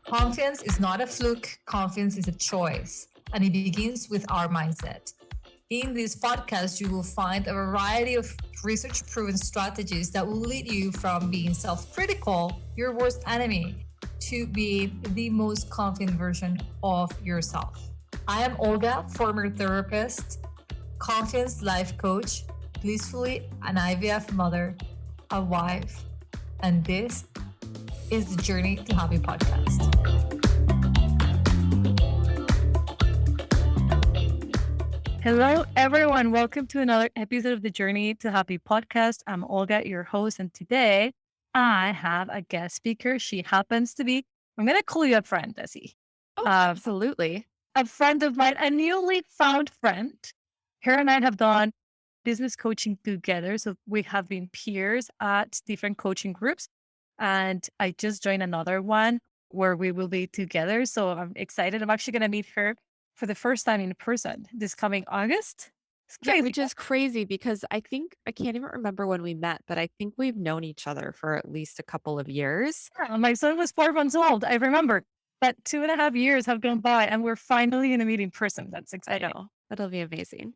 Confidence is not a fluke, confidence is a choice, and it begins with our mindset. In this podcast, you will find a variety of research proven strategies that will lead you from being self critical, your worst enemy, to being the most confident version of yourself. I am Olga, former therapist, confidence life coach, blissfully an IVF mother, a wife, and this is the Journey to Happy podcast. Hello, everyone. Welcome to another episode of the Journey to Happy podcast. I'm Olga, your host, and today I have a guest speaker. She happens to be, I'm going to call you a friend, Desi. Oh, absolutely. A friend of mine, a newly found friend. Her and I have done business coaching together. So we have been peers at different coaching groups. And I just joined another one where we will be together. So I'm excited. I'm actually going to meet her for the first time in person this coming August. It's Yeah, crazy. which is crazy because I can't even remember when we met, but I think we've known each other for at least a couple of years. Yeah, my son was 4 months old. I remember. But 2.5 years have gone by and we're finally going to meet in person. That's I exciting. know. That'll be amazing.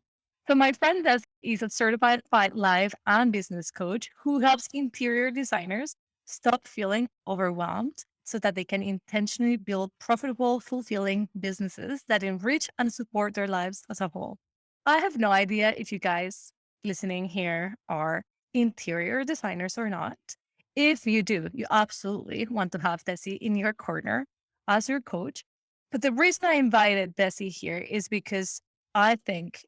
So my friend Des is a certified life and business coach who helps interior designers stop feeling overwhelmed so that they can intentionally build profitable, fulfilling businesses that enrich and support their lives as a whole. I have no idea if you guys listening here are interior designers or not. If you do, you absolutely want to have Desi in your corner as your coach. But the reason I invited Desi here is because I think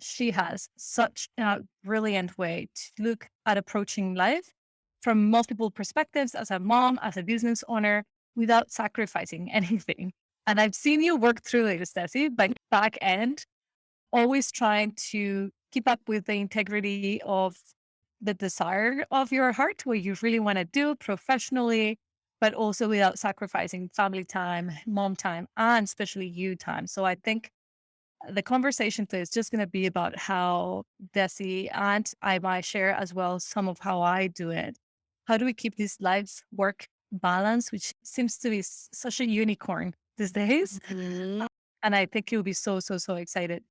she has such a brilliant way to look at approaching life from multiple perspectives as a mom, as a business owner, without sacrificing anything. And I've seen you work through this, Desi, by back end, always trying to keep up with the integrity of the desire of your heart, what you really want to do professionally, but also without sacrificing family time, mom time, and especially you time. So I think the conversation today is just going to be about how Desi and I might share as well some of how I do it. How do we keep this life work balance, which seems to be such a unicorn these days? Mhm. And I think you'll be so excited.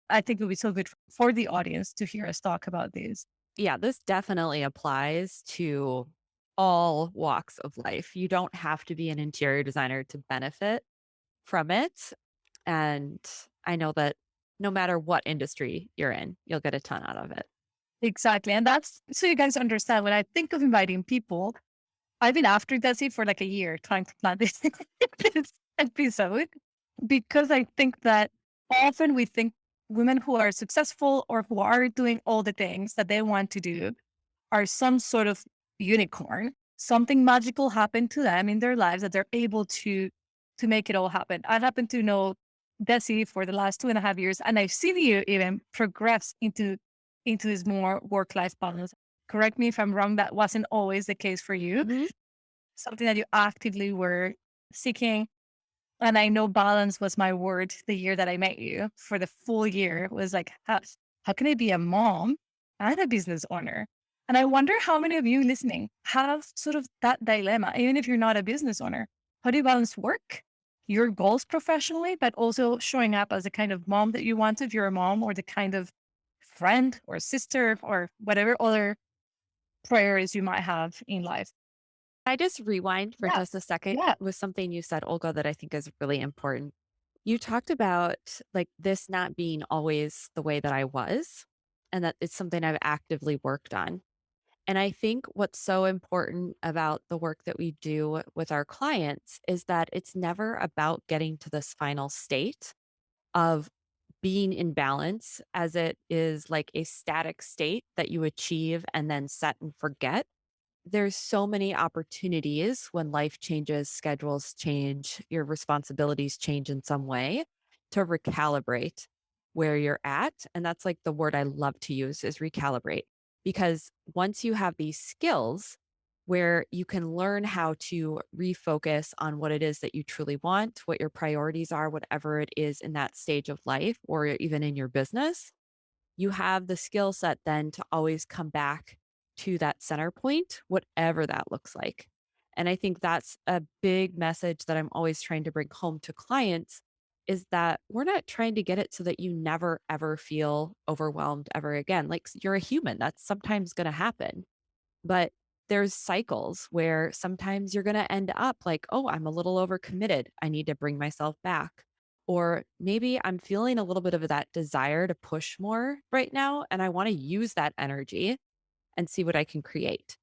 I think it'll be so good for the audience to hear us talk about this. Yeah, this definitely applies to all walks of life. You don't have to be an interior designer to benefit from it. And I know that no matter what industry you're in, you'll get a ton out of it. Exactly. And that's so you guys understand when I think of inviting people, I've been after Desi for like a year trying to plan this, this episode because I think that often we think women who are successful or who are doing all the things that they want to do are some sort of unicorn. Something magical happened to them in their lives that they're able to make it all happen. I happen to know Desi for the last 2.5 years, and I've seen you even progress into this more work-life balance. Correct me if I'm wrong, that wasn't always the case for you. Mhm. Something that you actively were seeking. And I know balance was my word the year that I met you for the full year. It was like, how can I be a mom and a business owner? And I wonder how many of you listening have sort of that dilemma, even if you're not a business owner. How do you balance work, your goals professionally, but also showing up as the kind of mom that you want if you're a mom, or the kind of friend or sister or whatever other priorities you might have in life? I just rewind for Yeah. just a second Yeah. with something you said, Olga, that I think is really important. You talked about like this not being always the way that I was, and that it's something I've actively worked on. And I think what's so important about the work that we do with our clients is that it's never about getting to this final state of being in balance, as it is like a static state that you achieve and then set and forget. There's so many opportunities when life changes, schedules change, your responsibilities change in some way, to recalibrate where you're at. And that's like the word I love to use is recalibrate. Because once you have these skills where you can learn how to refocus on what it is that you truly want, what your priorities are, whatever it is in that stage of life, or even in your business, you have the skill set then to always come back to that center point, whatever that looks like. And I think that's a big message that I'm always trying to bring home to clients is that we're not trying to get it so that you never ever feel overwhelmed ever again. Like you're a human, that's sometimes going to happen. But there's cycles where sometimes you're going to end up like, oh, I'm a little overcommitted. I need to bring myself back. Or maybe I'm feeling a little bit of that desire to push more right now. And I want to use that energy and see what I can create.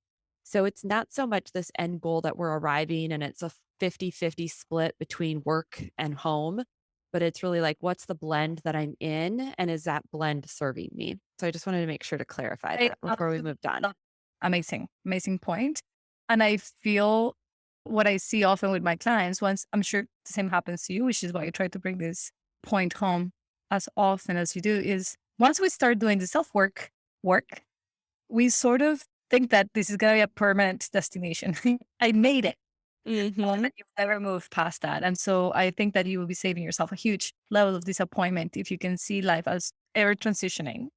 So it's not so much this end goal that we're arriving and it's a 50-50 split between work and home, but it's really like, what's the blend that I'm in? And is that blend serving me? So I just wanted to make sure to clarify I that before we absolutely moved on. love amazing, amazing point. And I feel what I see often with my clients, once I'm sure the same happens to you, which is why I try to bring this point home as often as you do, is once we start doing the self work, we sort of think that this is gonna be a permanent destination. I made it. Hmm. And you've never moved past that. And so I think that you will be saving yourself a huge level of disappointment if you can see life as ever transitioning.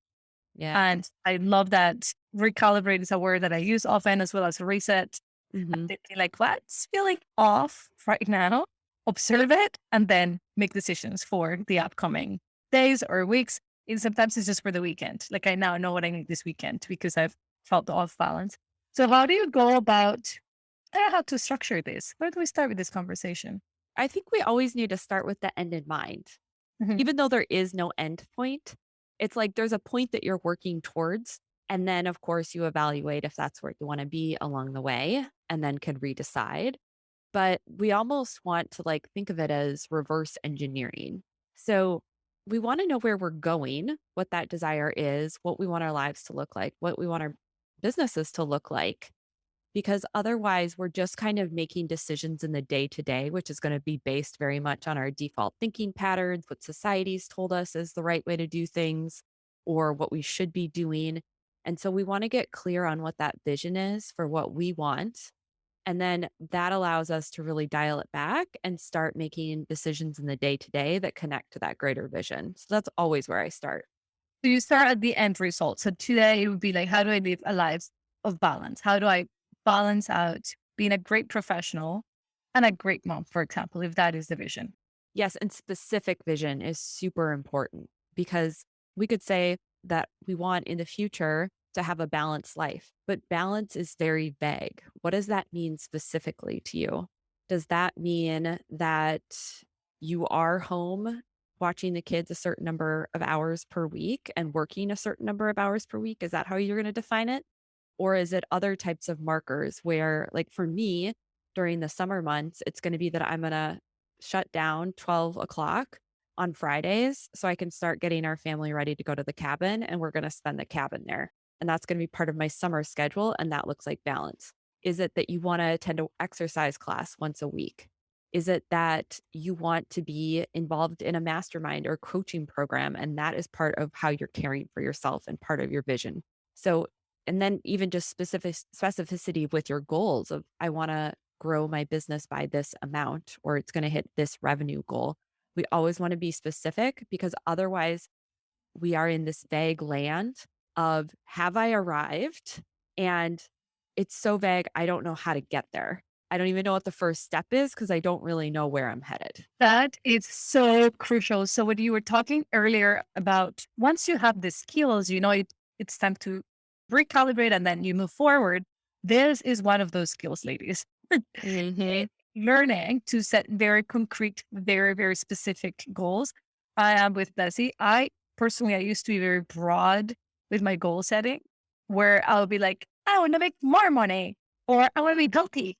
Yeah. And I love that recalibrate is a word that I use often, as well as reset. Hmm. Thinking like, what's feeling off right now? Observe it and then make decisions for the upcoming days or weeks. And sometimes it's just for the weekend. Like I now know what I need this weekend because I've felt off balance. So how do you go about how to structure this? Where do we start with this conversation? I think we always need to start with the end in mind. Mhm. Even though there is no end point, it's like there's a point that you're working towards. And then, of course, you evaluate if that's where you want to be along the way and then can redecide. But we almost want to like think of it as reverse engineering. So we want to know where we're going, what that desire is, what we want our lives to look like, what we want our businesses to look like, because otherwise we're just kind of making decisions in the day to day, which is going to be based very much on our default thinking patterns, what society's told us is the right way to do things or what we should be doing. And so we want to get clear on what that vision is for what we want. And then that allows us to really dial it back and start making decisions in the day to day that connect to that greater vision. So that's always where I start. So you start at the end result. So today it would be like, how do I live a life of balance? How do I balance out being a great professional and a great mom, for example, if that is the vision? Yes, and specific vision is super important because we could say that we want in the future to have a balanced life, but balance is very vague. What does that mean specifically to you? Does that mean that you are home watching the kids a certain number of hours per week and working a certain number of hours per week? Is that how you're going to define it? Or is it other types of markers where, like for me, during the summer months, it's going to be that I'm going to shut down 12 o'clock on Fridays so I can start getting our family ready to go to the cabin and we're going to spend the cabin there. And that's going to be part of my summer schedule. And that looks like balance. Is it that you want to attend an exercise class once a week? Is it that you want to be involved in a mastermind or coaching program? And that is part of how you're caring for yourself and part of your vision. So, and then even just specificity with your goals of, I want to grow my business by this amount or it's going to hit this revenue goal. We always want to be specific because otherwise we are in this vague land of have I arrived? And it's so vague, I don't know how to get there. I don't even know what the first step is because I don't really know where I'm headed. That is so crucial. So when you were talking earlier about once you have the skills, it's time to recalibrate and then you move forward. This is one of those skills, ladies. Hmm. Learning to set very concrete, very, very specific goals. I am with Desi. I used to be very broad with my goal setting, where I'll be like, I want to make more money, or I want to be healthy,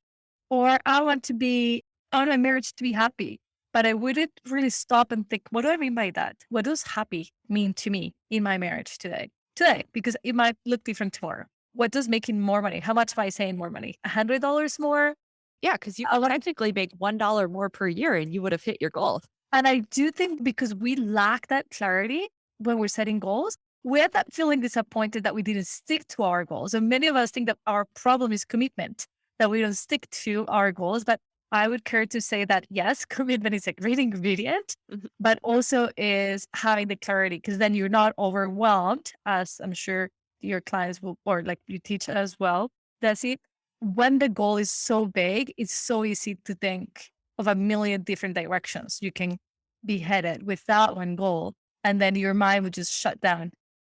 or I want my marriage to be happy. But I wouldn't really stop and think, what do I mean by that? What does happy mean to me in my marriage today? Today, because it might look different tomorrow. What does making more money? How much am I saying more money? $100 more? Yeah, because you A could lot. technically make $1 more per year and you would have hit your goal. And I do think because we lack that clarity when we're setting goals, we end up feeling disappointed that we didn't stick to our goals. And many of us think that our problem is commitment, that we don't stick to our goals. But I would care to say that yes, commitment is a great ingredient, Mhm. but also is having the clarity because then you're not overwhelmed, as I'm sure your clients will, or like you teach as well, Desi, when the goal is so big, it's so easy to think of a million different directions you can be headed with that one goal. And then your mind would just shut down.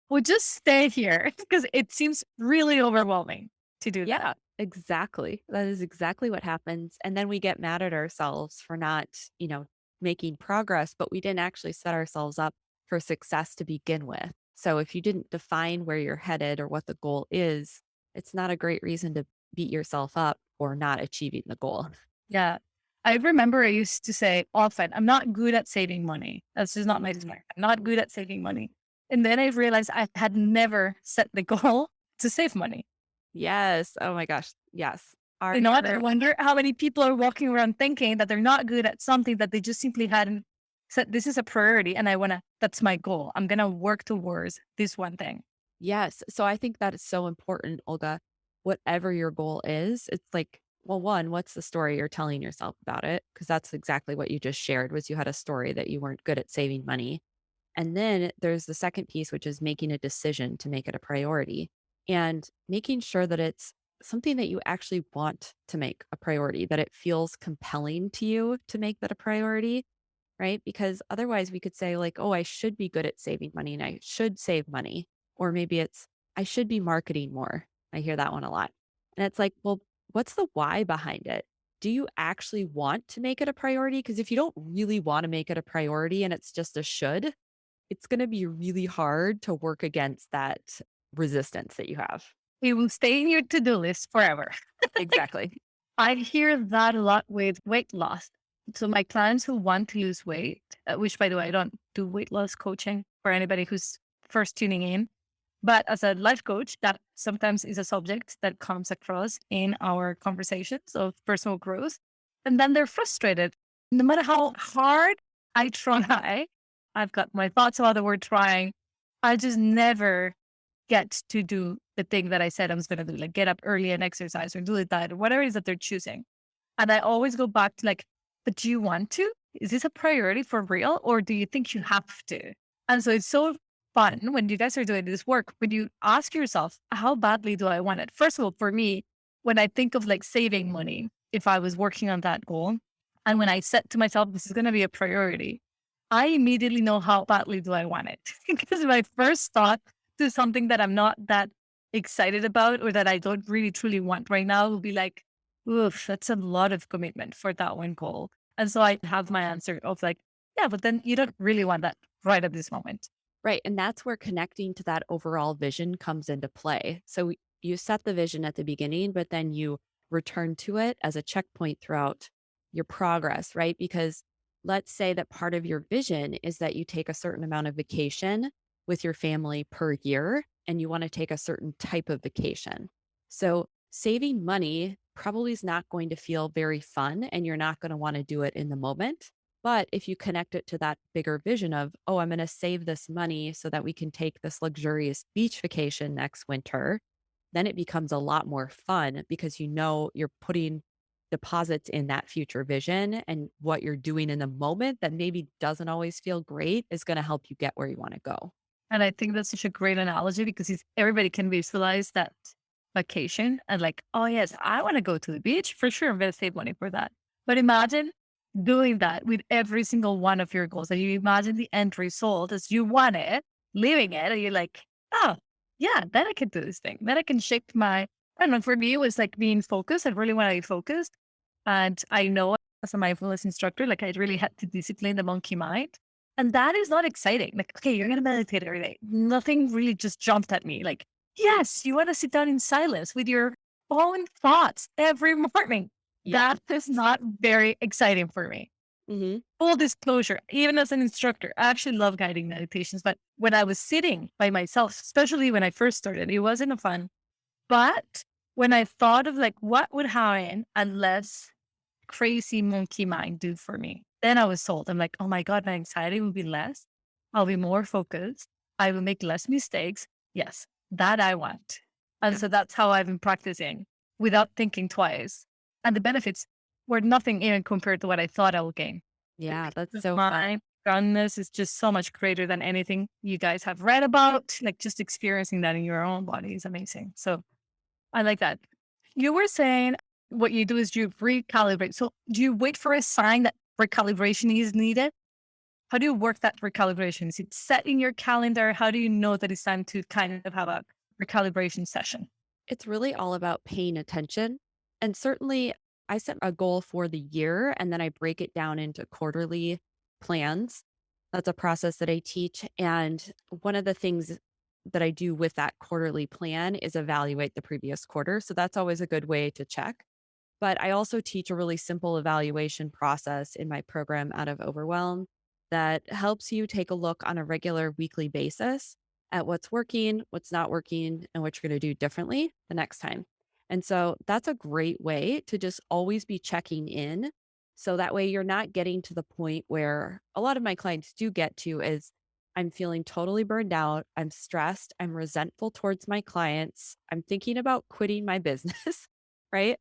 Would just stay here because it seems really overwhelming to do that. Yeah, exactly. That is exactly what happens. And then we get mad at ourselves for not, you know, making progress, but we didn't actually set ourselves up for success to begin with. So if you didn't define where you're headed or what the goal is, it's not a great reason to beat yourself up for not achieving the goal. Yeah. I remember I used to say often, I'm not good at saving money. That's just not my Mm. strength. I'm not good at saving money. And then I realized I had never set the goal to save money. Yes. Oh my gosh. Yes. Are You know what? I your wonder how many people are walking around thinking that they're not good at something that they just simply hadn't said, this is a priority and I want to, that's my goal. I'm going to work towards this one thing. Yes. So I think that is so important, Olga. Whatever your goal is, it's like, well, one, what's the story you're telling yourself about it? Because that's exactly what you just shared was you had a story that you weren't good at saving money. And then there's the second piece, which is making a decision to make it a priority and making sure that it's something that you actually want to make a priority, that it feels compelling to you to make that a priority, right? Because otherwise we could say, like, oh, I should be good at saving money and I should save money. Or maybe it's, I should be marketing more. I hear that one a lot. And it's like, well, what's the why behind it? Do you actually want to make it a priority? Because if you don't really want to make it a priority and it's just a should, it's going to be really hard to work against that resistance that you have. It will stay in your to do list forever. Exactly. I hear that a lot with weight loss. So my clients who want to lose weight, which by the way, I don't do weight loss coaching for anybody who's first tuning in. But as a life coach, that sometimes is a subject that comes across in our conversations of personal growth. And then they're frustrated. No matter how hard I try, I've got my thoughts about the word trying. I just never get to do the thing that I said I was going to do, like get up early and exercise or do the diet or whatever it is that they're choosing. And I always go back to like, but do you want to? Is this a priority for real? Or do you think you have to? And so it's so fun when you guys are doing this work, when you ask yourself, how badly do I want it? First of all, for me, when I think of like saving money, if I was working on that goal, and when I set to myself, this is going to be a priority, I immediately know how badly do I want it. Because my first thought to something that I'm not that excited about or that I don't really truly want right now will be like, oof, that's a lot of commitment for that one goal. And so I have my answer of like, yeah, but then you don't really want that right at this moment. Right. And that's where connecting to that overall vision comes into play. So you set the vision at the beginning, but then you return to it as a checkpoint throughout your progress, right? Because let's say that part of your vision is that you take a certain amount of vacation with your family per year and you want to take a certain type of vacation. So saving money probably is not going to feel very fun and you're not going to want to do it in the moment. But if you connect it to that bigger vision of, oh, I'm going to save this money so that we can take this luxurious beach vacation next winter, then it becomes a lot more fun because you know you're putting deposits in that future vision and what you're doing in the moment that maybe doesn't always feel great is going to help you get where you want to go. And I think that's such a great analogy because everybody can visualize that vacation and like, oh yes, I want to go to the beach for sure. I'm going to save money for that. But imagine doing that with every single one of your goals. And you imagine the end result as you want it, living it, and you're like, oh yeah, then I can do this thing. Then I can shift my. I don't know. For me, it was like being focused. I really want to be focused, and I know as a mindfulness instructor, like I really had to discipline the monkey mind. And that is not exciting. Like, okay, you're going to meditate every day. Nothing really just jumped at me. Like, yes, you want to sit down in silence with your own thoughts every morning. Yeah. That is not very exciting for me. Hmm. Full disclosure, even as an instructor, I actually love guiding meditations. But when I was sitting by myself, especially when I first started, it wasn't a fun. But when I thought of like what would happen unless crazy monkey mind do for me. Then I was sold. I'm like, oh my God, my anxiety will be less. I'll be more focused. I will make less mistakes. Yes, that I want. And so that's how I've been practicing without thinking twice. And the benefits were nothing even compared to what I thought I would gain. The Yeah, peace that's of so fun. mind, calmness is just so much greater than anything you guys have read about. Like just experiencing that in your own body is amazing. So I like that. You were saying what you do is you recalibrate. So do you wait for a sign that recalibration is needed? How do you work that recalibration? Is it set in your calendar? How do you know that it's time to kind of have a recalibration session? It's really all about paying attention. And certainly, I set a goal for the year and then I break it down into quarterly plans. That's a process that I teach. And one of the things that I do with that quarterly plan is evaluate the previous quarter. So that's always a good way to check. But I also teach a really simple evaluation process in my program Out of Overwhelm that helps you take a look on a regular weekly basis at what's working, what's not working, and what you're going to do differently the next time. And so that's a great way to just always be checking in. So that way you're not getting to the point where a lot of my clients do get to is I'm feeling totally burned out. I'm stressed. I'm resentful towards my clients. I'm thinking about quitting my business, right?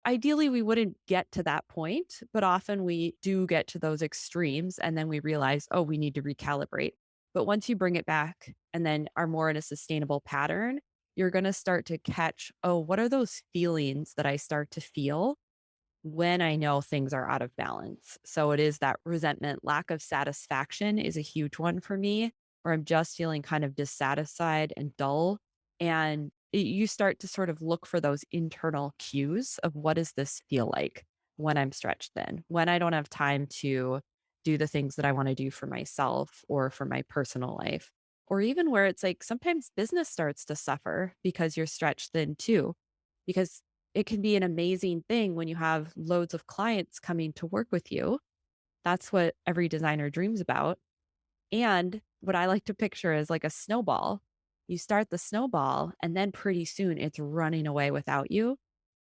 Ideally, we wouldn't get to that point, but often we do get to those extremes and then we realize, oh, we need to recalibrate. But once you bring it back and then are more in a sustainable pattern, you're going to start to catch, oh, what are those feelings that I start to feel when I know things are out of balance? So it is that resentment, lack of satisfaction is a huge one for me, where I'm just feeling kind of dissatisfied and dull. And you start to sort of look for those internal cues of what does this feel like when I'm stretched thin, when I don't have time to do the things that I want to do for myself or for my personal life, or even where it's like sometimes business starts to suffer because you're stretched thin too. Because it can be an amazing thing when you have loads of clients coming to work with you. That's what every designer dreams about. And what I like to picture is like a snowball. You start the snowball, and then pretty soon it's running away without you.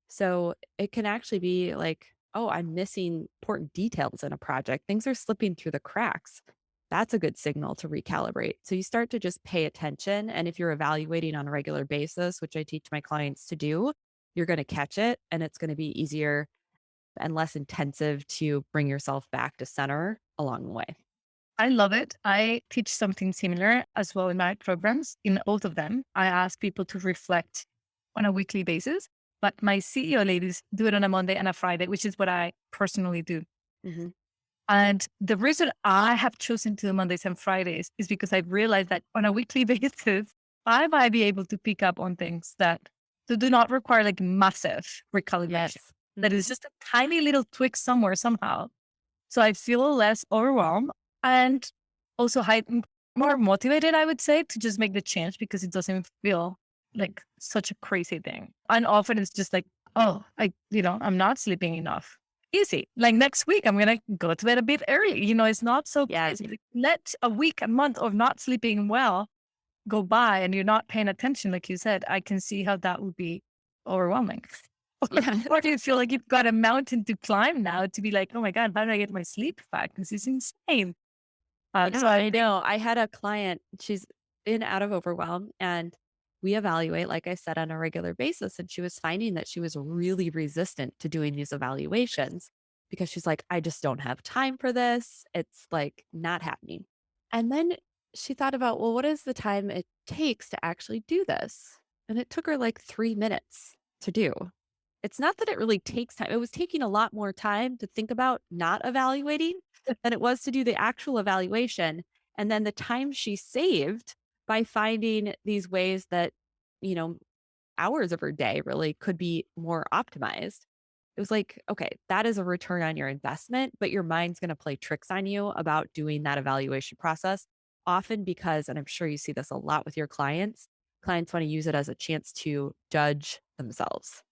So it can actually be like, oh, I'm missing important details in a project. Things are slipping through the cracks. That's a good signal to recalibrate. So you start to just pay attention. And if you're evaluating on a regular basis, which I teach my clients to do, you're going to catch it and it's going to be easier and less intensive to bring yourself back to center along the way. I love it. I teach something similar as well in my programs. In both of them, I ask people to reflect on a weekly basis, but my CEO ladies do it on a Monday and a Friday, which is what I personally do. Hmm. And the reason I have chosen to do Mondays and Fridays is because I've realized that on a weekly basis, I might be able to pick up on things that do not require like massive recalibration. Yes. That Hmm. is just a tiny little tweak somewhere somehow. So I feel less overwhelmed and also more motivated, I would say, to just make the change because it doesn't feel like such a crazy thing. And often it's just like, oh, I'm not sleeping enough. Easy. Like next week, I'm going to go to bed a bit early. It's not so Yes. crazy. Like, let a week, a month of not sleeping well go by and you're not paying attention. Like you said, I can see how that would be overwhelming. Yeah. Or do you feel like you've got a mountain to climb now to be like, oh my God, how do I get my sleep back? This is insane. Yeah, So I I think know. I had a client, she's in out of overwhelm, and we evaluate, like I said, on a regular basis. And she was finding that she was really resistant to doing these evaluations because she's like, I just don't have time for this. It's like not happening. And then she thought about, well, what is the time it takes to actually do this? And it took her like 3 minutes to do. It's not that it really takes time. It was taking a lot more time to think about not evaluating than it was to do the actual evaluation. And then the time she saved by finding these ways that, you know, hours of her day really could be more optimized. It was like, okay, that is a return on your investment, but your mind's going to play tricks on you about doing that evaluation process. Often because, and I'm sure you see this a lot with your clients want to use it as a chance to judge themselves.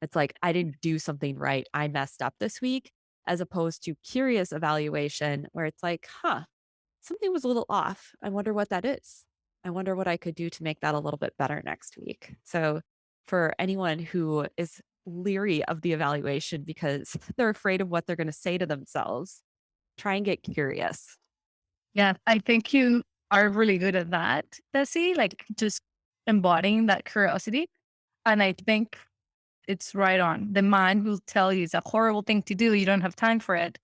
It's like, I didn't do something right. I messed up this week, as opposed to curious evaluation where it's like, huh, something was a little off. I wonder what that is. I wonder what I could do to make that a little bit better next week. So, for anyone who is leery of the evaluation because they're afraid of what they're going to say to themselves, try and get curious. yeah, I think you are really good at that, Desi, like just embodying that curiosity. And I think it's right on. The mind will tell you it's a horrible thing to do. You don't have time for it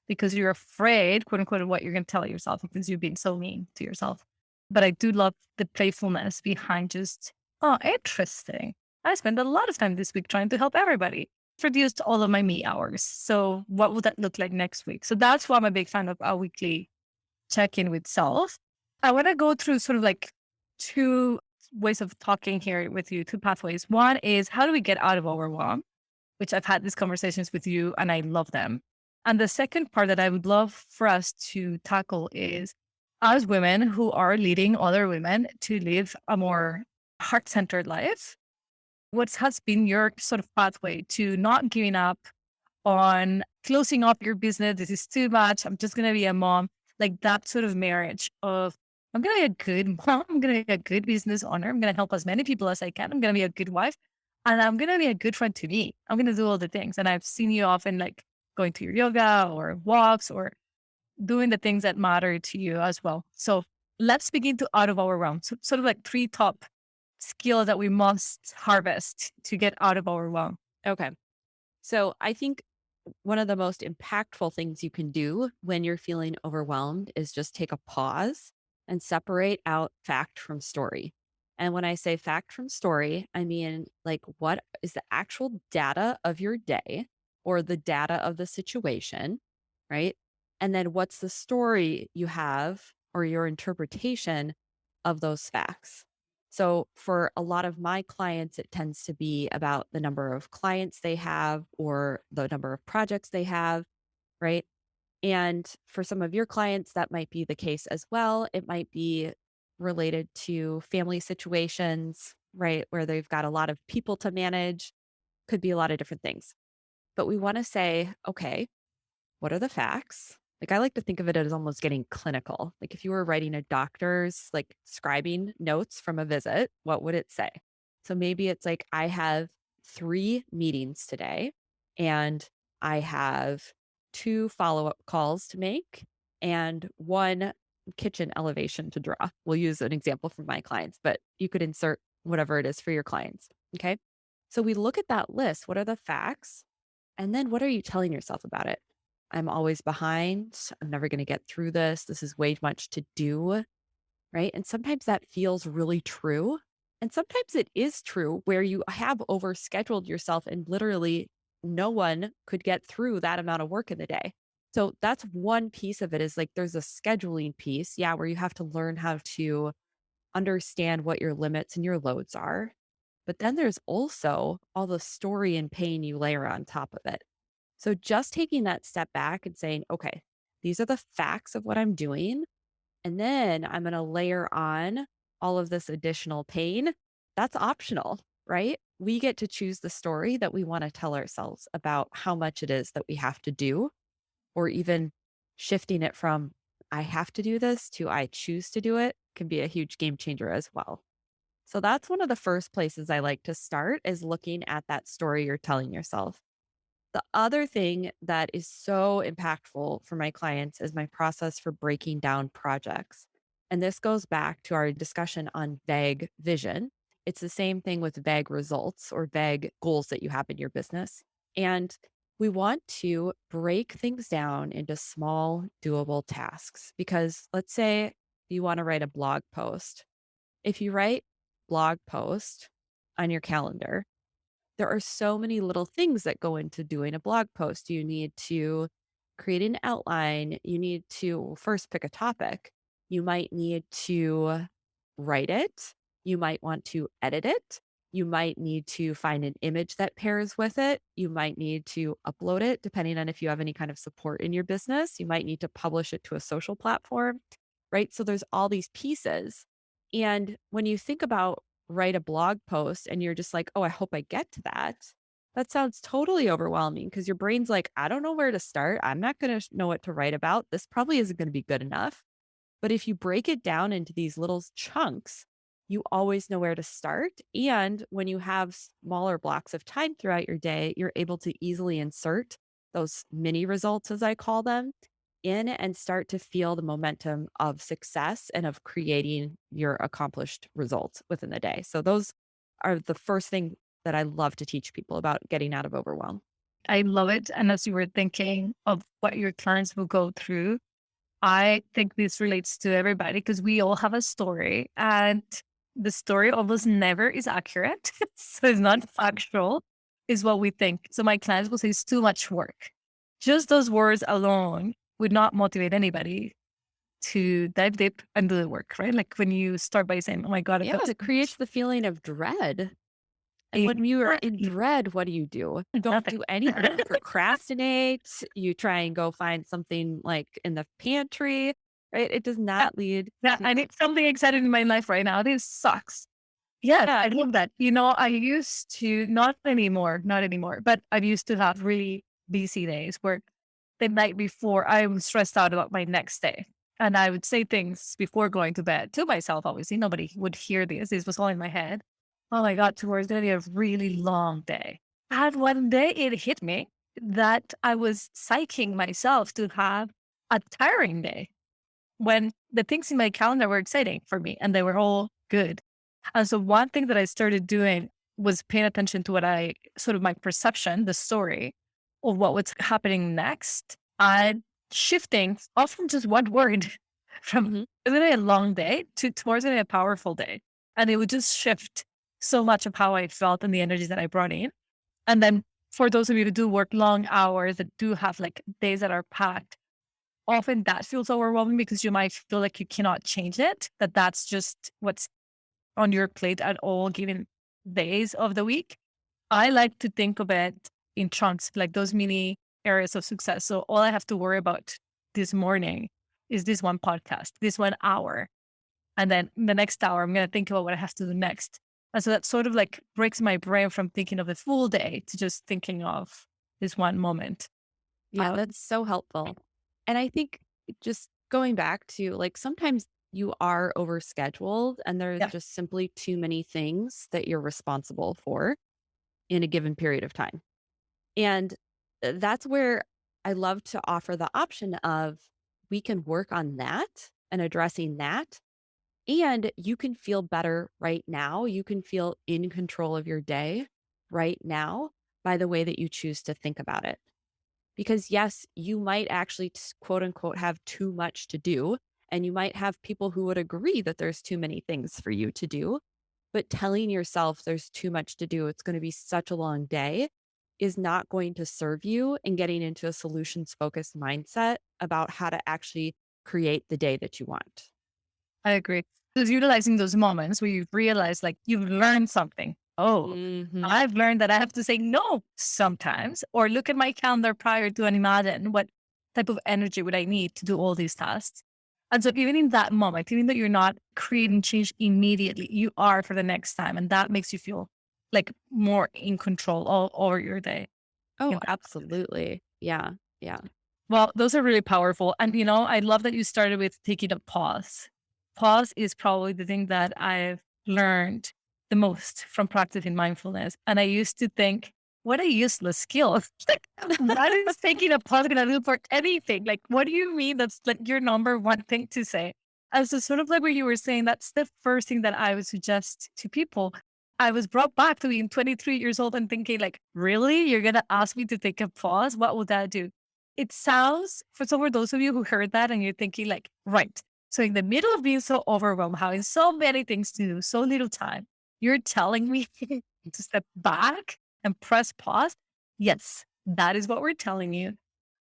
because you're afraid, quote unquote, of what you're going to tell yourself because you've been so mean to yourself. But I do love the playfulness behind just, oh, interesting. I spent a lot of time this week trying to help everybody. Reduced all of my me hours. So what would that look like next week? So that's why I'm a big fan of a weekly check in with self. I want to go through sort of like two ways of talking here with you, two pathways. One is how do we get out of overwhelm, which I've had these conversations with you and I love them. And the second part that I would love for us to tackle is as women who are leading other women to live a more heart centered life, what has been your sort of pathway to not giving up on closing up your business? This is too much. I'm just going to be a mom. Like that sort of marriage of I'm going to be a good mom. I'm going to be a good business owner. I'm going to help as many people as I can. I'm going to be a good wife and I'm going to be a good friend to me. I'm going to do all the things. And I've seen you often like going to your yoga or walks or doing the things that matter to you as well. So let's begin to out of our realm. So, sort of like three top skills that we must harvest to get out of our realm. Okay. So I think one of the most impactful things you can do when you're feeling overwhelmed is just take a pause and separate out fact from story. And when I say fact from story, I mean like what is the actual data of your day or the data of the situation, right? And then what's the story you have or your interpretation of those facts? So, for a lot of my clients, it tends to be about the number of clients they have or the number of projects they have, right? And for some of your clients, that might be the case as well. It might be related to family situations, right? Where they've got a lot of people to manage, could be a lot of different things. But we want to say, okay, what are the facts? Like I like to think of it as almost getting clinical. Like if you were writing a doctor's like scribing notes from a visit, what would it say? So maybe it's like I have 3 meetings today and I have 2 follow-up calls to make and 1 kitchen elevation to draw. We'll use an example from my clients, but you could insert whatever it is for your clients. Okay. So we look at that list. What are the facts? And then what are you telling yourself about it? I'm always behind. I'm never going to get through this. This is way much to do. Right. And sometimes that feels really true. And sometimes it is true where you have overscheduled yourself and literally no one could get through that amount of work in the day. So that's one piece of it is like there's a scheduling piece. Yeah. Where you have to learn how to understand what your limits and your loads are. But then there's also all the story and pain you layer on top of it. So just taking that step back and saying, okay, these are the facts of what I'm doing. And then I'm going to layer on all of this additional pain. That's optional, right? We get to choose the story that we want to tell ourselves about how much it is that we have to do, or even shifting it from I have to do this to I choose to do it can be a huge game changer as well. So that's one of the first places I like to start is looking at that story you're telling yourself. The other thing that is so impactful for my clients is my process for breaking down projects. And this goes back to our discussion on vague vision. It's the same thing with vague results or vague goals that you have in your business. And we want to break things down into small, doable tasks. Because let's say you want to write a blog post. If you write blog post on your calendar, there are so many little things that go into doing a blog post. You need to create an outline. You need to first pick a topic. You might need to write it. You might want to edit it. You might need to find an image that pairs with it. You might need to upload it, depending on if you have any kind of support in your business. You might need to publish it to a social platform, right? So there's all these pieces. And when you think about write a blog post and you're just like, oh, I hope I get to that. That sounds totally overwhelming because your brain's like, I don't know where to start. I'm not going to know what to write about. This probably isn't going to be good enough. But if you break it down into these little chunks, you always know where to start. And when you have smaller blocks of time throughout your day, you're able to easily insert those mini results, as I call them, in and start to feel the momentum of success and of creating your accomplished results within the day. So, those are the first thing that I love to teach people about getting out of overwhelm. I love it. And as you were thinking of what your clients will go through, I think this relates to everybody because we all have a story. And the story almost never is accurate. So it's not factual, is what we think. So my clients will say it's too much work. Just those words alone would not motivate anybody to dive deep and do the work, right? Like when you start by saying, oh my God, I've Yeah, got it creates the feeling of dread. And when you are in exactly dread, what do? You don't nothing. do anything. You procrastinate, you try and go find something like in the pantry, right? It does Yeah, not lead yeah, to I need something exciting in my life right now. This sucks. Yes, yeah. I love that. You know, I used to, not anymore, but I used to have really busy days where the night before I was stressed out about my next day. And I would say things before going to bed to myself, obviously. Nobody would hear this. This was all in my head. Oh my God, tomorrow's going to be a really long day. And one day it hit me that I was psyching myself to have a tiring day when the things in my calendar were exciting for me and they were all good. And so one thing that I started doing was paying attention to what I sort of my perception, the story of what was happening next, and shifting off from just one word from Mhm. isn't it a long day to towards it a powerful day. And it would just shift so much of how I felt and the energy that I brought in. And then for those of you who do work long hours that do have like days that are packed, often that feels overwhelming because you might feel like you cannot change it, that that's just what's on your plate at all given days of the week. I like to think of it in chunks, like those mini areas of success. So all I have to worry about this morning is this one podcast, this 1 hour. And then the next hour, I'm going to think about what I have to do next. And so that sort of like breaks my brain from thinking of the full day to just thinking of this one moment. Yeah, that's so helpful. And I think just going back to like sometimes you are overscheduled and there's Yeah, just simply too many things that you're responsible for in a given period of time. And that's where I love to offer the option of we can work on that and addressing that. And you can feel better right now. You can feel in control of your day right now by the way that you choose to think about it. Because yes, you might actually quote unquote have too much to do. And you might have people who would agree that there's too many things for you to do. But telling yourself there's too much to do, it's going to be such a long day, is not going to serve you in getting into a solutions focused mindset about how to actually create the day that you want. I agree. Because utilizing those moments where you realize like you've learned something. Oh, Hmm. I've learned that I have to say no sometimes, or look at my calendar prior to and imagine what type of energy would I need to do all these tasks. And so even in that moment, even though you're not creating change immediately, you are for the next time. And that makes you feel like more in control all over your day. Oh, In that context. absolutely. Yeah. Yeah. Well, those are really powerful. And, you know, I love that you started with taking a pause. Pause is probably the thing that I've learned the most from practicing mindfulness. And I used to think, what a useless skill. Like, what is taking a pause going to do for anything? Like, what do you mean that's like your number one thing to say? And so, sort of like what you were saying, that's the first thing that I would suggest to people. I was brought back to being 23 years old and thinking, like, really? You're going to ask me to take a pause? What would that do? It sounds for those of you who heard that and you're thinking like, right. So in the middle of being so overwhelmed, having so many things to do, so little time, you're telling me to step back and press pause. Yes, that is what we're telling you.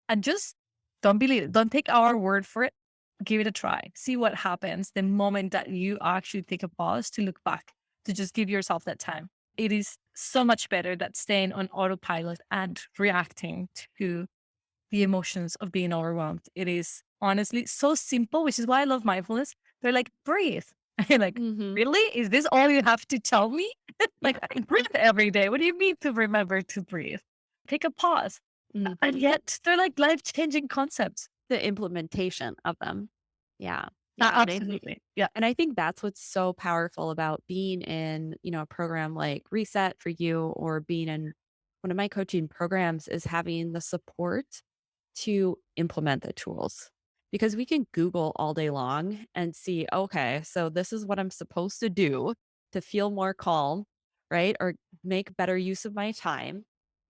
And just don't believe it. Don't take our word for it. Give it a try. See what happens the moment that you actually take a pause to look back, to just give yourself that time. It is so much better than staying on autopilot and reacting to the emotions of being overwhelmed. It is honestly so simple, which is why I love mindfulness. They're like, breathe. And you're like, Hmm. really? Is this all you have to tell me? Like, I breathe every day. What do you mean to remember to breathe? Take a pause. And yet they're like life changing concepts. The implementation of them. Yeah. Yeah. Absolutely. Yeah. And I think that's what's so powerful about being in, a program like Reset for you or being in one of my coaching programs is having the support to implement the tools. Because we can Google all day long and see, okay, so this is what I'm supposed to do to feel more calm, right? Or make better use of my time.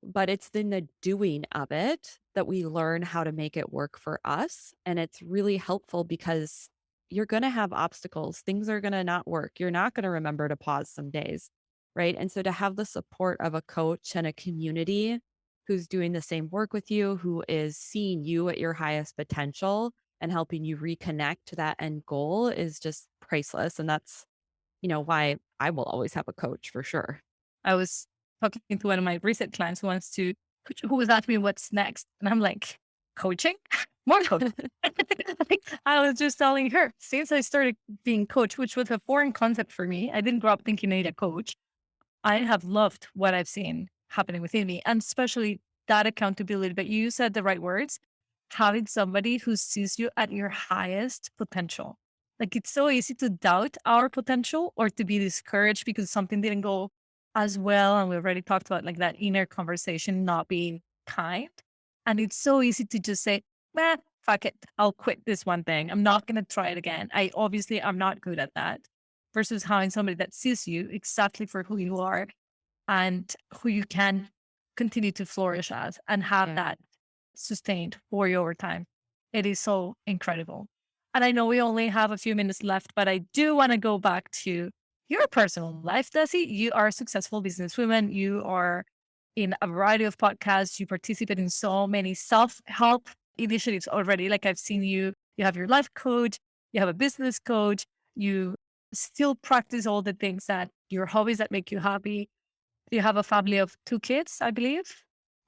But it's in the doing of it that we learn how to make it work for us. And it's really helpful because you're going to have obstacles. Things are going to not work. You're not going to remember to pause some days. Right. And so to have the support of a coach and a community who's doing the same work with you, who is seeing you at your highest potential and helping you reconnect to that end goal is just priceless. And that's, why I will always have a coach for sure. I was talking to one of my recent clients who was asking me what's next. And I'm like, coaching? More coaching. Like, I was just telling her, since I started being coach, which was a foreign concept for me, I didn't grow up thinking I need a coach. I have loved what I've seen happening within me, and especially that accountability. But you said the right words, having somebody who sees you at your highest potential. Like, it's so easy to doubt our potential or to be discouraged because something didn't go as well. And we already talked about like that inner conversation not being kind. And it's so easy to just say, "Meh, fuck it. I'll quit this one thing. I'm not going to try it again. I'm not good at that." Versus having somebody that sees you exactly for who you are and who you can continue to flourish as and have that sustained for you over time. It is so incredible. And I know we only have a few minutes left, but I do want to go back to your personal life, Desi. You are a successful businesswoman. You are in a variety of podcasts. You participate in so many self-help initiatives already. Like I've seen you have your life coach, you have a business coach, you still practice all the things that your hobbies that make you happy. You have a family of 2 kids, I believe,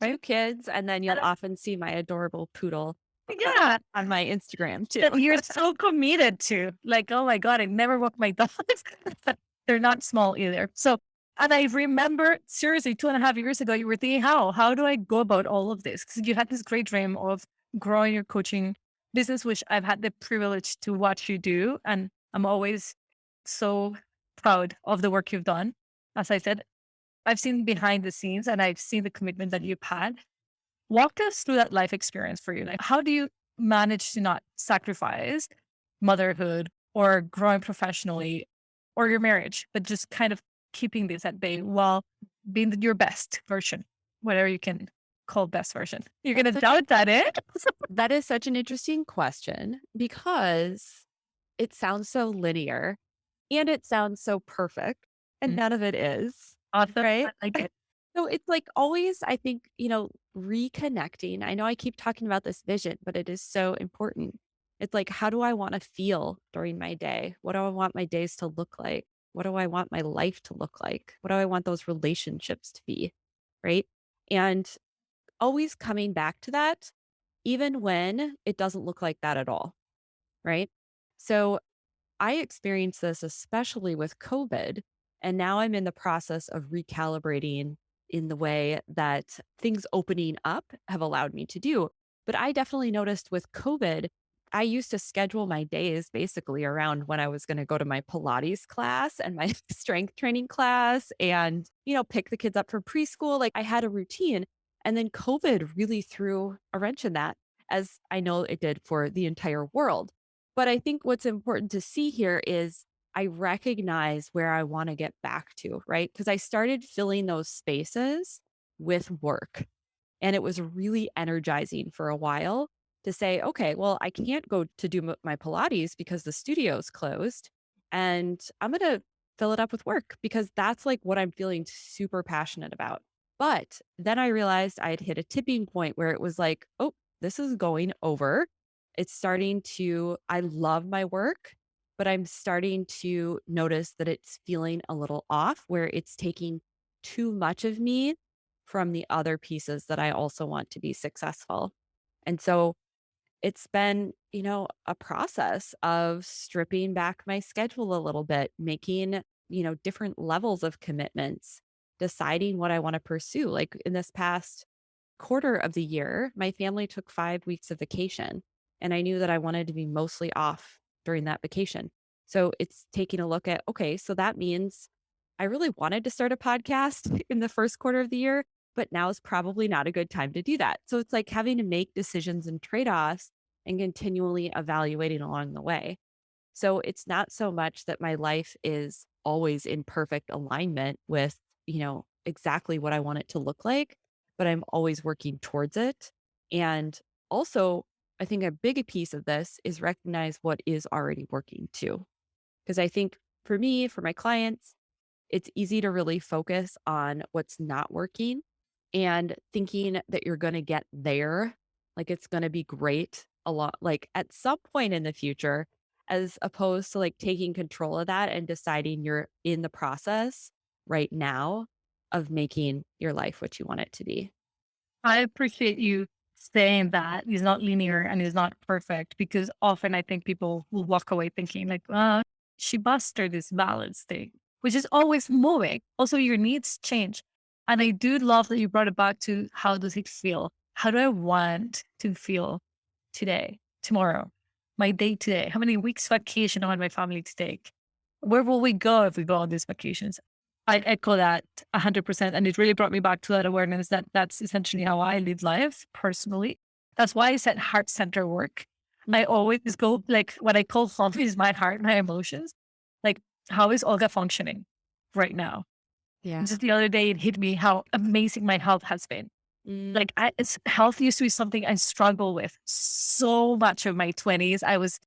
Two right? kids, and then you'll And often see my adorable poodle yeah, on my Instagram too. that you're so committed to. Like, oh my God, I never walk my dogs, but they're not small either. So, and I remember seriously 2.5 years ago, you were thinking, how do I go about all of this? Because you had this great dream of growing your coaching business, which I've had the privilege to watch you do. And I'm always so proud of the work you've done. As I said, I've seen behind the scenes and I've seen the commitment that you've had. Walk us through that life experience for you. Like, how do you manage to not sacrifice motherhood or growing professionally or your marriage, but just kind of keeping this at bay while being your best version, whatever you can call best version? You're going That's to such doubt that, eh? that is such an interesting question because it sounds so linear and it sounds so perfect, and Mm, none of it is, awesome. right? I like it. So it's like always, I think, reconnecting. I know I keep talking about this vision, but it is so important. It's like, how do I want to feel during my day? What do I want my days to look like? What do I want my life to look like? What do I want those relationships to be? Right. And always coming back to that, even when it doesn't look like that at all. Right. So I experienced this especially with COVID. And now I'm in the process of recalibrating in the way that things opening up have allowed me to do. But I definitely noticed with COVID, I used to schedule my days basically around when I was going to go to my Pilates class and my strength training class and, pick the kids up from preschool. Like I had a routine. And then COVID really threw a wrench in that, as I know it did for the entire world. But I think what's important to see here is I recognize where I want to get back to, right? Because I started filling those spaces with work. And it was really energizing for a while to say, okay, well, I can't go to do my Pilates because the studio's closed. And I'm going to fill it up with work because that's like what I'm feeling super passionate about. But then I realized I had hit a tipping point where it was like, oh, this is going over. I love my work, but I'm starting to notice that it's feeling a little off where it's taking too much of me from the other pieces that I also want to be successful. And so it's been, a process of stripping back my schedule a little bit, making, different levels of commitments, deciding what I want to pursue. Like in this past quarter of the year, my family took 5 weeks of vacation, and I knew that I wanted to be mostly off during that vacation. So it's taking a look at, okay, so that means I really wanted to start a podcast in the first quarter of the year, but now is probably not a good time to do that. So it's like having to make decisions and trade offs and continually evaluating along the way. So it's not so much that my life is always in perfect alignment with, exactly what I want it to look like, but I'm always working towards it. And also I think a big piece of this is recognize what is already working too. Because I think for me, for my clients, it's easy to really focus on what's not working and thinking that you're going to get there, like it's going to be great a lot, like at some point in the future, as opposed to like taking control of that and deciding you're in the process right now of making your life what you want it to be. I appreciate you saying that he's not linear and he's not perfect because often I think people will walk away thinking like, she mastered this balance thing, which is always moving. Also, your needs change. And I do love that you brought it back to how does it feel? How do I want to feel today, tomorrow, my day today? How many weeks vacation I want my family to take? Where will we go if we go on these vacations? I echo that 100%. And it really brought me back to that awareness that that's essentially how I live life personally. That's why I said heart center work. I always go like what I call home is my heart, my emotions. Like, how is Olga functioning right now? Yeah. Just the other day, it hit me how amazing my health has been. Mm, Like, health used to be something I struggle with so much of my 20s. I was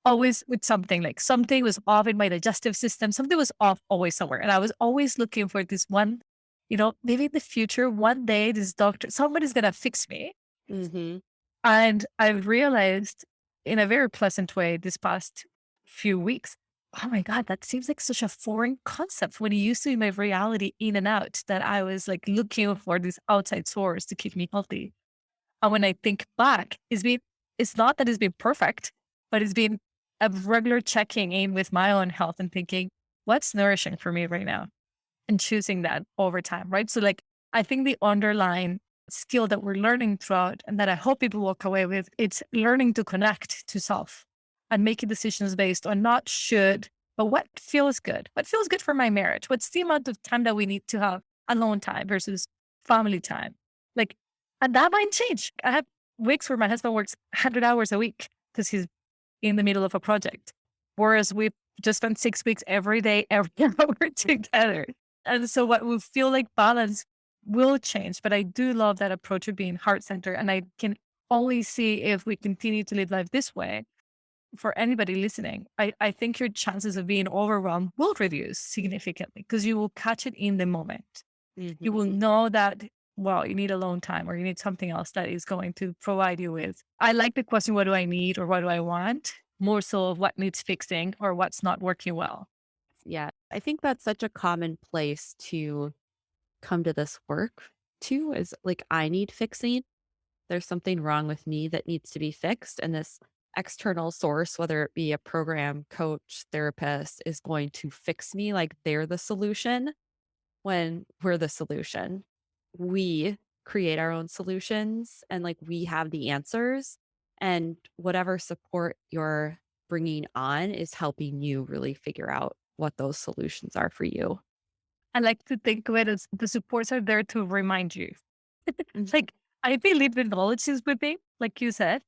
always with something, like something was off in my digestive system. Something was off always somewhere. And I was always looking for this one, maybe in the future, one day, this doctor, somebody's going to fix me. mm-hmm. And I've realized in a very pleasant way this past few weeks, oh my God, that seems like such a foreign concept when it used to be my reality in and out that I was like looking for this outside source to keep me healthy. And when I think back, it's not that it's been perfect, but it's been a regular checking in with my own health and thinking, what's nourishing for me right now? And choosing that over time, right? So, like, I think the underlying skill that we're learning throughout and that I hope people walk away with, it's learning to connect to self and making decisions based on not should, but what feels good for my marriage? What's the amount of time that we need to have alone time versus family time? Like, and that might change. I have weeks where my husband works 100 hours a week because he's in the middle of a project. Whereas we just spent 6 weeks every day, every hour together. And so what will feel like balance will change. But I do love that approach of being heart centered. And I can only see if we continue to live life this way for anybody listening. I think your chances of being overwhelmed will reduce significantly because you will catch it in the moment. You will Mm-hmm. know that, well, you need alone time or you need something else that is going to provide you with. I like the question, what do I need or what do I want? More so of what needs fixing or what's not working well. Yeah. I think that's such a common place to come to this work too is like, I need fixing. There's something wrong with me that needs to be fixed. And this external source, whether it be a program, coach, therapist, is going to fix me like they're the solution when we're the solution. We create our own solutions and like we have the answers. And whatever support you're bringing on is helping you really figure out what those solutions are for you. I like to think of it as the supports are there to remind you. Mhm. Like, I believe the knowledge is with me, like you said.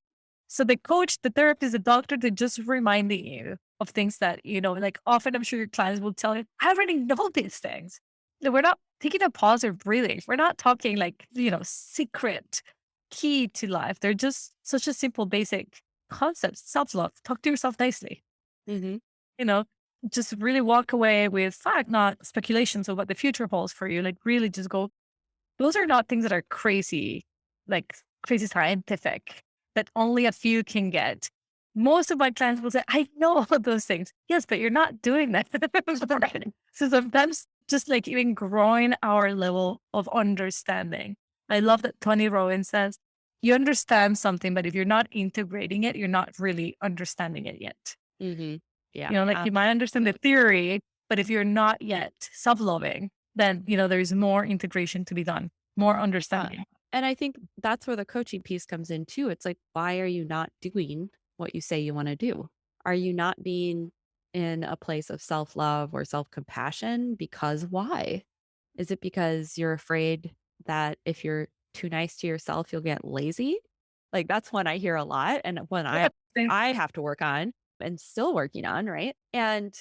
So the coach, the therapist, the doctor, they're just reminding you of things that, like often I'm sure your clients will tell you, I already know these things. We're not taking a pause or breathing. We're not talking like, secret key to life. They're just such a simple, basic concept. Self-love. Talk to yourself nicely. Mhm. You know, just really walk away with fact, not speculations of what the future holds for you. Like really just go, those are not things that are crazy, like crazy scientific, that only a few can get. Most of my clients will say, I know all of those things. Yes, but you're not doing that. So sometimes just like even growing our level of understanding. I love that Tony Rowan says, you understand something, but if you're not integrating it, you're not really understanding it yet. Mhm. Yeah. Like you might understand the theory, but if you're not yet self-loving, then, there's more integration to be done, more Yeah. understanding. And I think that's where the coaching piece comes in too. It's like, why are you not doing what you say you want to do? Are you not being in a place of self love or self compassion? Because why? Is it because you're afraid that if you're too nice to yourself, you'll get lazy? Like that's one I hear a lot and one I have to work on and still working on, right? And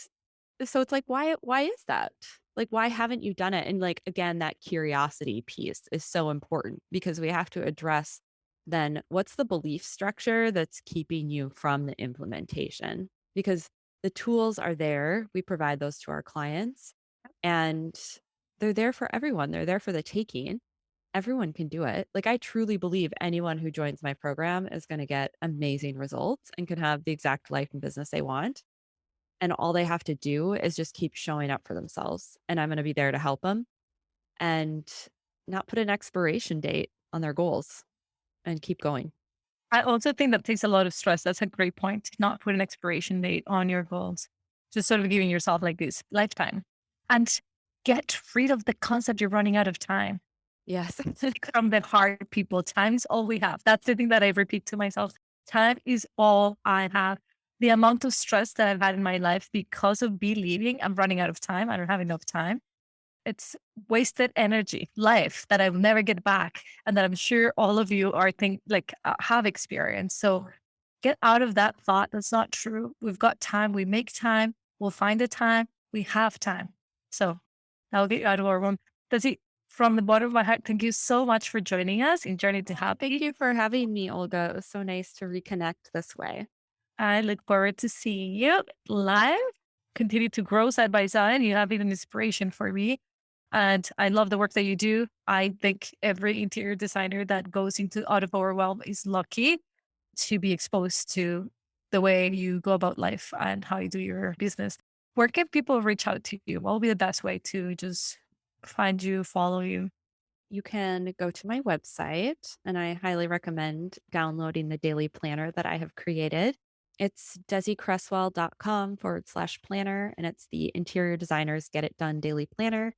so it's like, why is that? Like, why haven't you done it? And like, again, that curiosity piece is so important because we have to address then what's the belief structure that's keeping you from the implementation? Because the tools are there, we provide those to our clients, and they're there for everyone. They're there for the taking. Everyone can do it. Like, I truly believe anyone who joins my program is going to get amazing results and can have the exact life and business they want. And all they have to do is just keep showing up for themselves. And I'm going to be there to help them and not put an expiration date on their goals and keep going. I also think that takes a lot of stress. That's a great point. Not put an expiration date on your goals. Just sort of giving yourself like this lifetime. And get rid of the concept you're running out of time. Yes. From the hard people. Time is all we have. That's the thing that I repeat to myself. Time is all I have. The amount of stress that I've had in my life because of believing I'm running out of time, I don't have enough time. It's wasted energy, life that I'll never get back, and that I'm sure all of you are have experienced. So get out of that thought. That's not true. We've got time. We make time. We'll find the time. We have time. So that'll get you out of our room. Does it from the bottom of my heart? Thank you so much for joining us in Journey to Thank Happy. you for having me, Olga. It was so nice to reconnect this way. I look forward to seeing you live. Continue to grow side by side. You have been an inspiration for me. And I love the work that you do. I think every interior designer that goes into out of overwhelm is lucky to be exposed to the way you go about life and how you do your business. Where can people reach out to you? What will be the best way to just find you, follow you? You can go to my website, and I highly recommend downloading the daily planner that I have created. It's desicreswell.com/planner, and it's the Interior Designers Get It Done Daily Planner.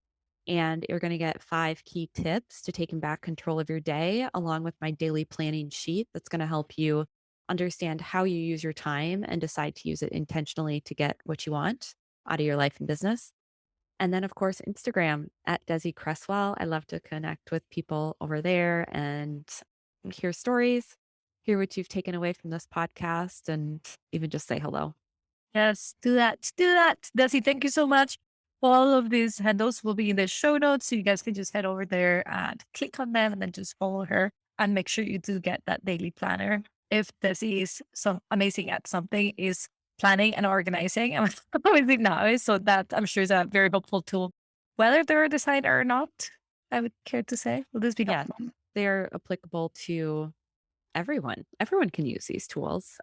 And you're going to get 5 key tips to taking back control of your day, along with my daily planning sheet that's going to help you understand how you use your time and decide to use it intentionally to get what you want out of your life and business. And then, of course, Instagram at Desi Creswell. I love to connect with people over there and hear stories, hear what you've taken away from this podcast, and even just say hello. Yes, do that. Do that. Desi, thank you so much. All of these handles will be in the show notes. So you guys can just head over there and click on them and then just follow her and make sure you do get that daily planner. If Desi is so amazing at something, is planning and organizing. I'm amazing now. So that I'm sure is a very helpful tool, whether they're a designer or not. I would care to say. Will this be Yeah, helpful? they're applicable to everyone. Everyone can use these tools.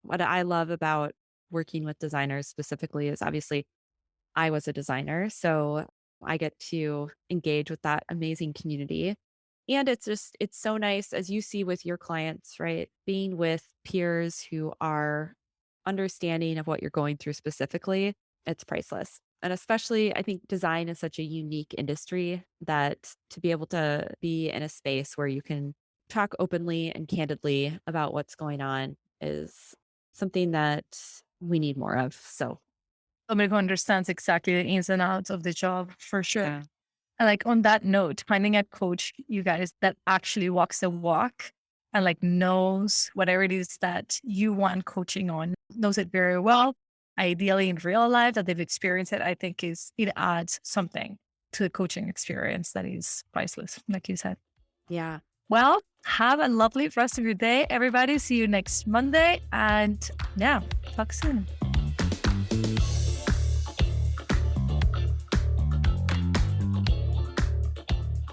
What I love about working with designers specifically is obviously I was a designer. So I get to engage with that amazing community. And it's so nice as you see with your clients, right? Being with peers who are understanding of what you're going through specifically, it's priceless. And especially, I think design is such a unique industry that to be able to be in a space where you can talk openly and candidly about what's going on is something that we need more of. So, Somebody who understands exactly the ins and outs of the job for sure. yeah. And like on that note, finding a coach, you guys, that actually walks the walk and like knows whatever it is that you want coaching on, knows it very well, ideally in real life that they've experienced it, I think it adds something to the coaching experience that is priceless, like you said. Yeah. Well, have a lovely rest of your day, everybody. See you next Monday. And yeah, talk soon.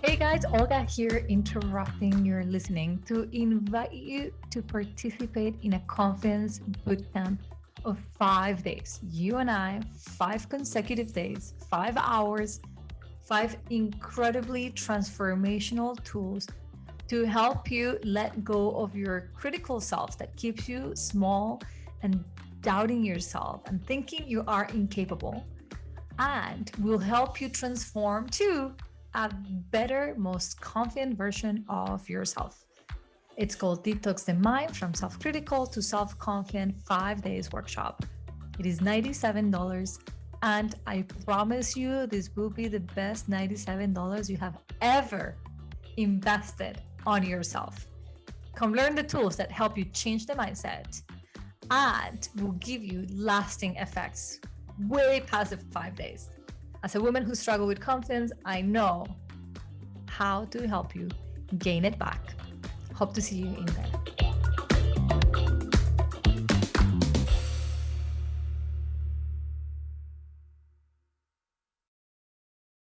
Hey guys, Olga here, interrupting your listening to invite you to participate in a confidence bootcamp of 5 days. You and I, 5 consecutive days, 5 hours, 5 incredibly transformational tools to help you let go of your critical self that keeps you small and doubting yourself and thinking you are incapable. And will help you transform to a better, most confident version of yourself. It's called Detox the Mind from Self Critical to Self Confident 5 Days Workshop. It is $97, and I promise you, this will be the best $97 you have ever invested on yourself. Come learn the tools that help you change the mindset and will give you lasting effects way past the 5 days. As a woman who struggled with confidence, I know how to help you gain it back. Hope to see you in there.